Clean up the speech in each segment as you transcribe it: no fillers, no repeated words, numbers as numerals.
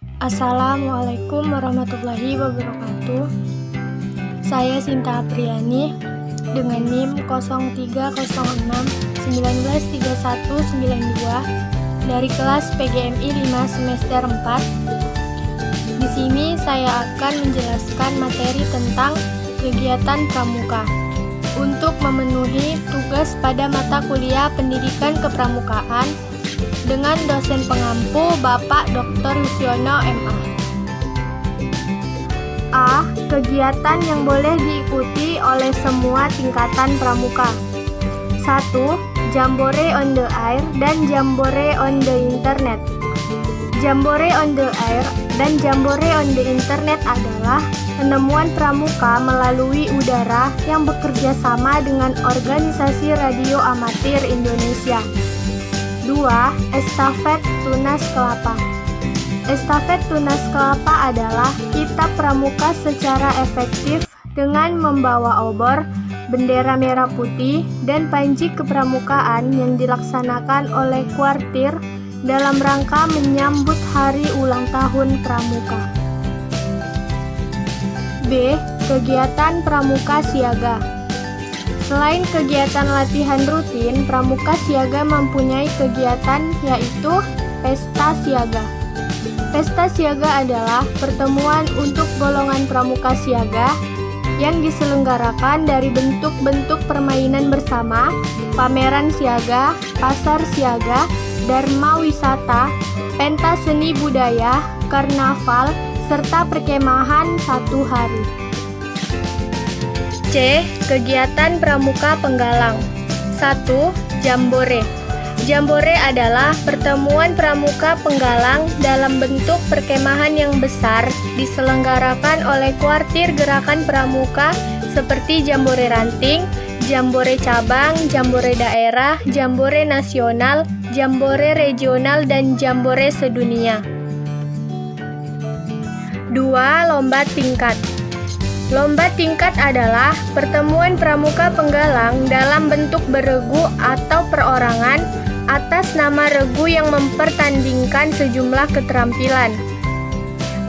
Assalamualaikum warahmatullahi wabarakatuh. Saya Sinta Apriani dengan NIM 0306193192 dari kelas PGMI 5 semester 4. Di sini saya akan menjelaskan materi tentang kegiatan pramuka untuk memenuhi tugas pada mata kuliah Pendidikan Kepramukaan dengan dosen pengampu Bapak Dr. Yusiono MA. A. Kegiatan yang boleh diikuti oleh semua tingkatan pramuka. 1. Jambore on the air dan Jambore on the internet. Jambore on the air dan Jambore on the internet adalah penemuan pramuka melalui udara yang bekerja sama dengan organisasi radio amatir Indonesia. 2. Estafet Tunas Kelapa. Estafet Tunas Kelapa adalah kita pramuka secara efektif dengan membawa obor, bendera merah putih, dan panji kepramukaan yang dilaksanakan oleh kuartir dalam rangka menyambut hari ulang tahun pramuka. B. Kegiatan pramuka siaga. Selain kegiatan latihan rutin, pramuka siaga mempunyai kegiatan yaitu pesta siaga. Pesta siaga adalah pertemuan untuk golongan pramuka siaga yang diselenggarakan dari bentuk-bentuk permainan bersama, pameran siaga, pasar siaga, dharma wisata, pentas seni budaya, karnaval, serta perkemahan satu hari. C. Kegiatan pramuka penggalang. 1. Jambore. Jambore adalah pertemuan pramuka penggalang dalam bentuk perkemahan yang besar diselenggarakan oleh kuartir gerakan pramuka seperti Jambore Ranting, Jambore Cabang, Jambore Daerah, Jambore Nasional, Jambore Regional, dan Jambore Sedunia. 2. Lomba tingkat. Lomba tingkat adalah pertemuan pramuka penggalang dalam bentuk beregu atau perorangan atas nama regu yang mempertandingkan sejumlah keterampilan.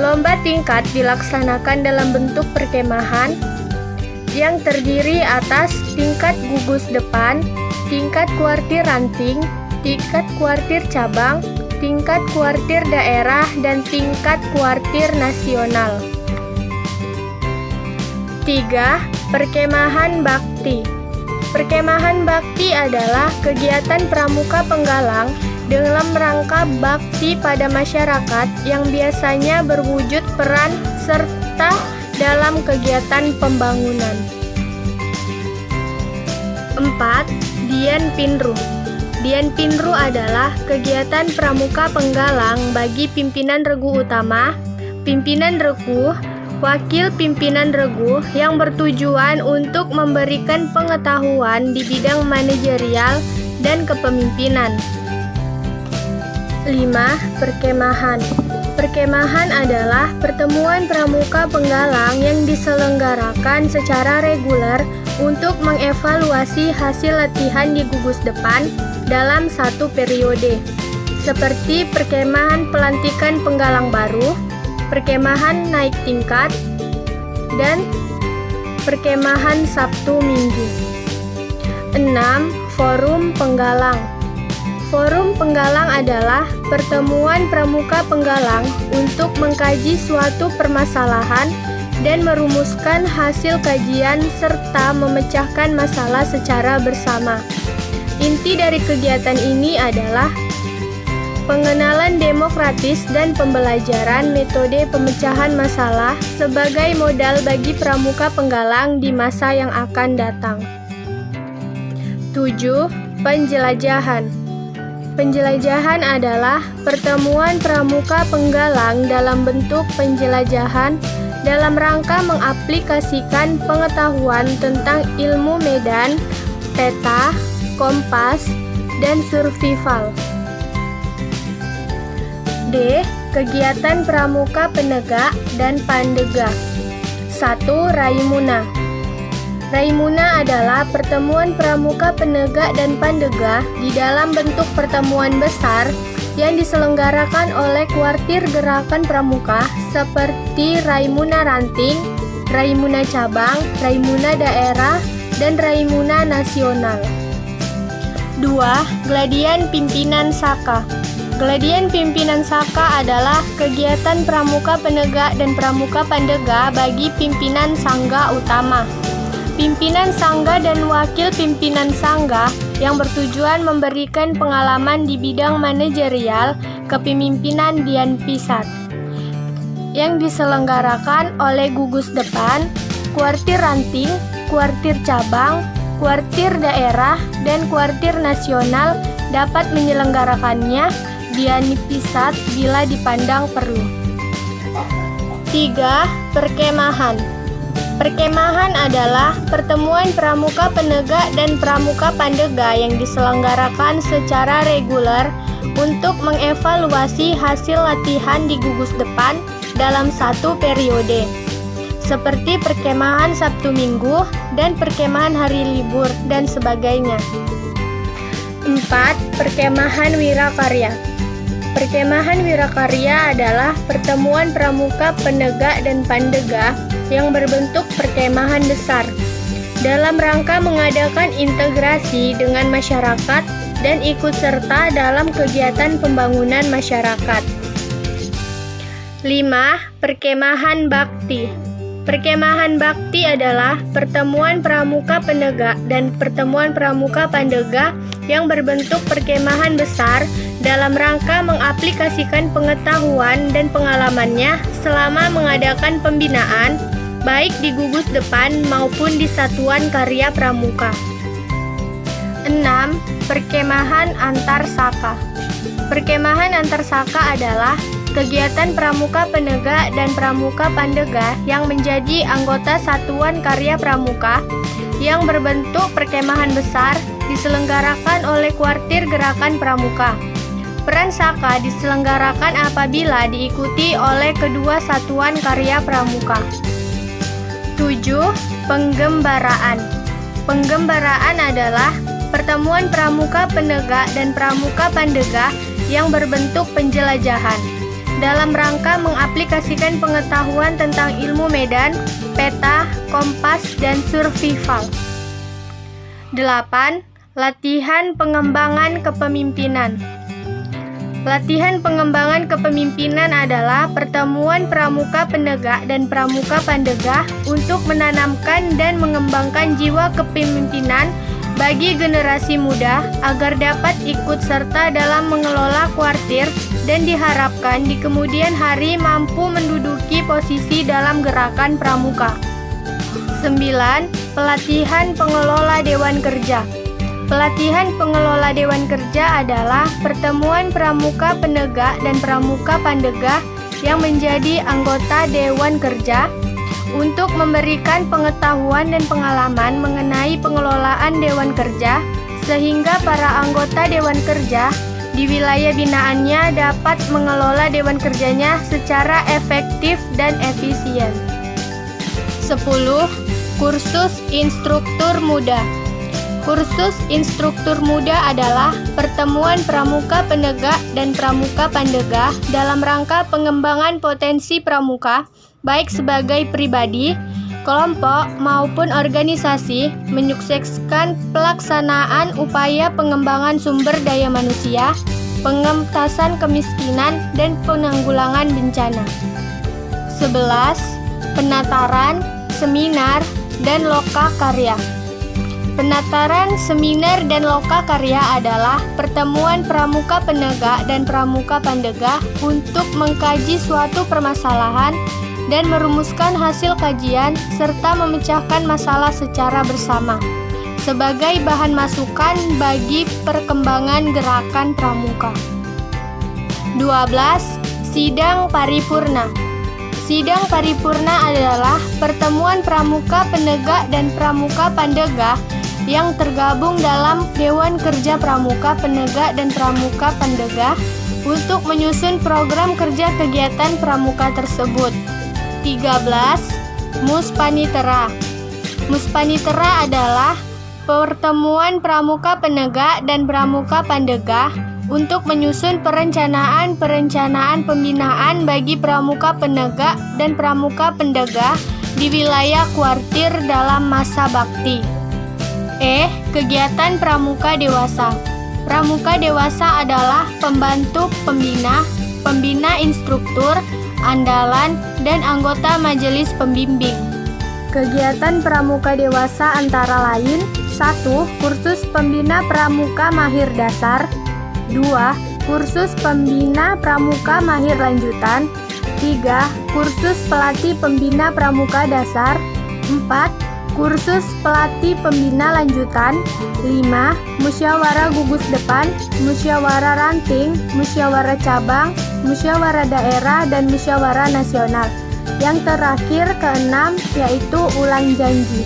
Lomba tingkat dilaksanakan dalam bentuk perkemahan yang terdiri atas tingkat gugus depan, tingkat kuartir ranting, tingkat kuartir cabang, tingkat kuartir daerah, dan tingkat kuartir nasional. 3. Perkemahan bakti. Perkemahan bakti adalah kegiatan pramuka penggalang dalam rangka bakti pada masyarakat yang biasanya berwujud peran serta dalam kegiatan pembangunan. 4. Dian Pinru. Dian Pinru adalah kegiatan pramuka penggalang bagi pimpinan regu utama, pimpinan regu, wakil pimpinan regu yang bertujuan untuk memberikan pengetahuan di bidang manajerial dan kepemimpinan. 5. Perkemahan. Perkemahan adalah pertemuan pramuka penggalang yang diselenggarakan secara reguler untuk mengevaluasi hasil latihan di gugus depan dalam satu periode, seperti perkemahan pelantikan penggalang baru, perkemahan naik tingkat, dan perkemahan Sabtu Minggu. 6. Forum Penggalang. Forum Penggalang adalah pertemuan pramuka penggalang untuk mengkaji suatu permasalahan dan merumuskan hasil kajian serta memecahkan masalah secara bersama. Inti dari kegiatan ini adalah pengenalan demokratis dan pembelajaran metode pemecahan masalah sebagai modal bagi pramuka penggalang di masa yang akan datang. 7. Penjelajahan. Penjelajahan adalah pertemuan pramuka penggalang dalam bentuk penjelajahan dalam rangka mengaplikasikan pengetahuan tentang ilmu medan, peta, kompas, dan survival. D. Kegiatan pramuka penegak dan pandega. 1. Raimuna. Raimuna adalah pertemuan pramuka penegak dan pandega di dalam bentuk pertemuan besar yang diselenggarakan oleh Kuartir Gerakan Pramuka seperti Raimuna Ranting, Raimuna Cabang, Raimuna Daerah, dan Raimuna Nasional. 2. Gladian Pimpinan Saka. Gladian Pimpinan Saka adalah kegiatan pramuka penegak dan pramuka pandega bagi pimpinan sangga utama, pimpinan sangga dan wakil pimpinan sangga yang bertujuan memberikan pengalaman di bidang manajerial kepemimpinan Dian Pisat, yang diselenggarakan oleh gugus depan, kuartir ranting, kuartir cabang, kuartir daerah, dan kuartir nasional dapat menyelenggarakannya Dian Pisat bila dipandang perlu. 3. Perkemahan. Perkemahan adalah pertemuan pramuka penegak dan pramuka pandega yang diselenggarakan secara reguler untuk mengevaluasi hasil latihan di gugus depan dalam satu periode, seperti perkemahan Sabtu Minggu dan perkemahan hari libur dan sebagainya. 4. Perkemahan Wirakarya. Perkemahan Wirakarya adalah pertemuan pramuka penegak dan pandega yang berbentuk perkemahan besar dalam rangka mengadakan integrasi dengan masyarakat dan ikut serta dalam kegiatan pembangunan masyarakat. 5. Perkemahan Bakti. Perkemahan Bakti adalah pertemuan pramuka penegak dan pertemuan pramuka pandega yang berbentuk perkemahan besar dalam rangka mengaplikasikan pengetahuan dan pengalamannya selama mengadakan pembinaan, baik di gugus depan maupun di satuan karya pramuka. 6. Perkemahan Antar Saka. Perkemahan antar saka adalah kegiatan pramuka penegak dan pramuka pandega yang menjadi anggota satuan karya pramuka yang berbentuk perkemahan besar diselenggarakan oleh Kuartir Gerakan Pramuka. Peran saka diselenggarakan apabila diikuti oleh kedua satuan karya pramuka. 7. Penggembaraan. Penggembaraan adalah pertemuan pramuka penegak dan pramuka pandega yang berbentuk penjelajahan dalam rangka mengaplikasikan pengetahuan tentang ilmu medan, peta, kompas, dan survival. 8. Latihan pengembangan kepemimpinan. Latihan pengembangan kepemimpinan adalah pertemuan pramuka penegak dan pramuka pandega untuk menanamkan dan mengembangkan jiwa kepemimpinan bagi generasi muda agar dapat ikut serta dalam mengelola kuartir dan diharapkan di kemudian hari mampu menduduki posisi dalam gerakan pramuka. 9. Pelatihan pengelola Dewan Kerja. Pelatihan pengelola Dewan Kerja adalah pertemuan pramuka penegak dan pramuka pandega yang menjadi anggota Dewan Kerja untuk memberikan pengetahuan dan pengalaman mengenai pengelolaan Dewan Kerja sehingga para anggota Dewan Kerja di wilayah binaannya dapat mengelola Dewan Kerjanya secara efektif dan efisien. 10. Kursus Instruktur Muda. Kursus Instruktur Muda adalah pertemuan pramuka penegak dan pramuka pandega dalam rangka pengembangan potensi pramuka, baik sebagai pribadi, kelompok, maupun organisasi, menyukseskan pelaksanaan upaya pengembangan sumber daya manusia, pengentasan kemiskinan, dan penanggulangan bencana. 11. Penataran, seminar, dan loka karya. Penataran, seminar, dan loka karya adalah pertemuan pramuka penegak dan pramuka pandega untuk mengkaji suatu permasalahan dan merumuskan hasil kajian serta memecahkan masalah secara bersama sebagai bahan masukan bagi perkembangan gerakan pramuka. 12. Sidang Paripurna. Sidang Paripurna adalah pertemuan pramuka penegak dan pramuka pandega yang tergabung dalam Dewan Kerja Pramuka Penegak dan Pramuka Pandega untuk menyusun program kerja kegiatan pramuka tersebut. 13. Muspanitera. Muspanitera adalah pertemuan pramuka penegak dan pramuka pandega untuk menyusun perencanaan pembinaan bagi pramuka penegak dan pramuka pendegah di wilayah kuartir dalam masa bakti. Kegiatan pramuka dewasa. Pramuka dewasa adalah pembantu pembina instruktur, andalan, dan anggota majelis pembimbing. Kegiatan pramuka dewasa antara lain: 1. Kursus pembina pramuka mahir dasar. 2. Kursus pembina pramuka mahir lanjutan. 3. Kursus pelatih pembina pramuka dasar. 4. Kursus pelatih pembina lanjutan. 5. Musyawarah gugus depan, musyawarah ranting, musyawarah cabang, musyawarah daerah, dan musyawarah nasional. Yang terakhir, keenam, yaitu ulang janji.